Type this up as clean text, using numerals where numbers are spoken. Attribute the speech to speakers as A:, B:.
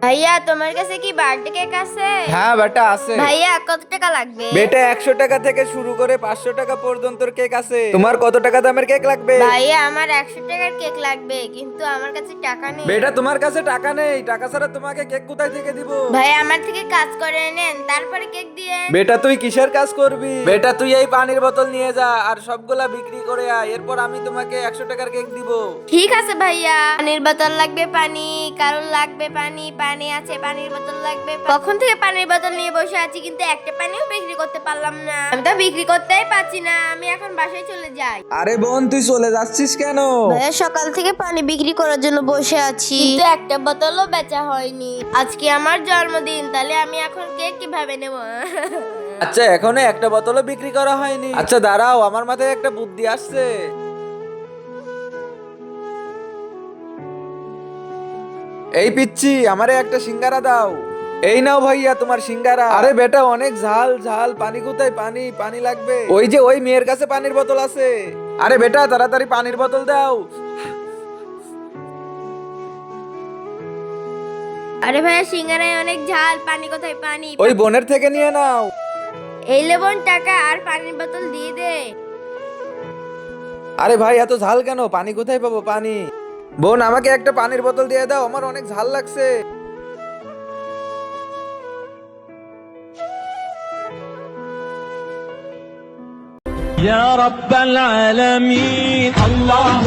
A: ভাইয়া তোমার কাছে কি বার্থডে কেক আছে?
B: হ্যাঁ বেটা আছে।
A: ভাইয়া কত টাকা লাগবে?
B: বেটা 100 টাকা থেকে শুরু করে 500 টাকা পর্যন্ত কেক আছে। তোমার কত টাকা দামের কেক লাগবে?
A: ভাইয়া আমার 100 টাকার কেক লাগবে, কিন্তু আমার কাছে টাকা নেই।
B: বেটা তোমার কাছে টাকা নেই, টাকা ছাড়া তোমাকে কেক কোথায় থেকে দিব?
A: ভাইয়া আমার থেকে কাজ করে নেন, তারপরে কেক দিয়ে।
B: বেটা তুই কিসের কাজ করবি? বেটা তুই এই পানির বোতল নিয়ে যা আর সবগুলা বিক্রি করে আয়, এরপর আমি তোমাকে 100 টাকার কেক দিব।
A: ঠিক আছে ভাইয়া। পানির বোতল লাগবে, পানি কারণ লাগবে, পানি পানি আছে, পানির বোতল লাগবে। কখন থেকে পানির বোতল নিয়ে বসে আছি, কিন্তু একটা পানিও বিক্রি করতে পারলাম না। আমি তো বিক্রি করতেই পারছি না, আমি এখন বাসায় চলে যাই।
B: আরে বোন তুই চলে যাচ্ছিস কেন?
A: ভাইয়া সকাল থেকে পানি বিক্রি করার জন্য বসে আছি, কিন্তু একটা বোতলও বেচা হয়নি। আজকে আমার জন্মদিন, তাহলে আমি এখন কেক কিভাবে নেব?
B: আচ্ছা এখনো একটা বোতলও বিক্রি করা হয়নি। আচ্ছা দাঁড়াও, আমার মাথায় একটা বুদ্ধি আসছে। এই পিচ্ছি, আমারে একটা সিঙ্গারা দাও। এই নাও ভাইয়া তোমার সিঙ্গারা। আরে বেটা অনেক ঝাল ঝাল, পানি কোথায়? পানি পানি লাগবে। ওই যে ওই মেয়ের কাছে পানির বোতল আছে। আরে বেটা তাড়াতাড়ি পানির বোতল দাও।
A: আরে ভাইয়া সিঙ্গারায় অনেক ঝাল, পানি কোথায়? পানি
B: ওই বোনের থেকে নিয়ে নাও।
A: এই লেবন টাকা আর পানির বোতল দিয়ে দে।
B: আরে ভাই এত ঝাল কেন? পানি কোথায় পাবো পানি? বোন আমাকে একটা পানির বোতল দিয়ে দাও, আমার অনেক ঝাল লাগছে।
C: يا رب العالمين الله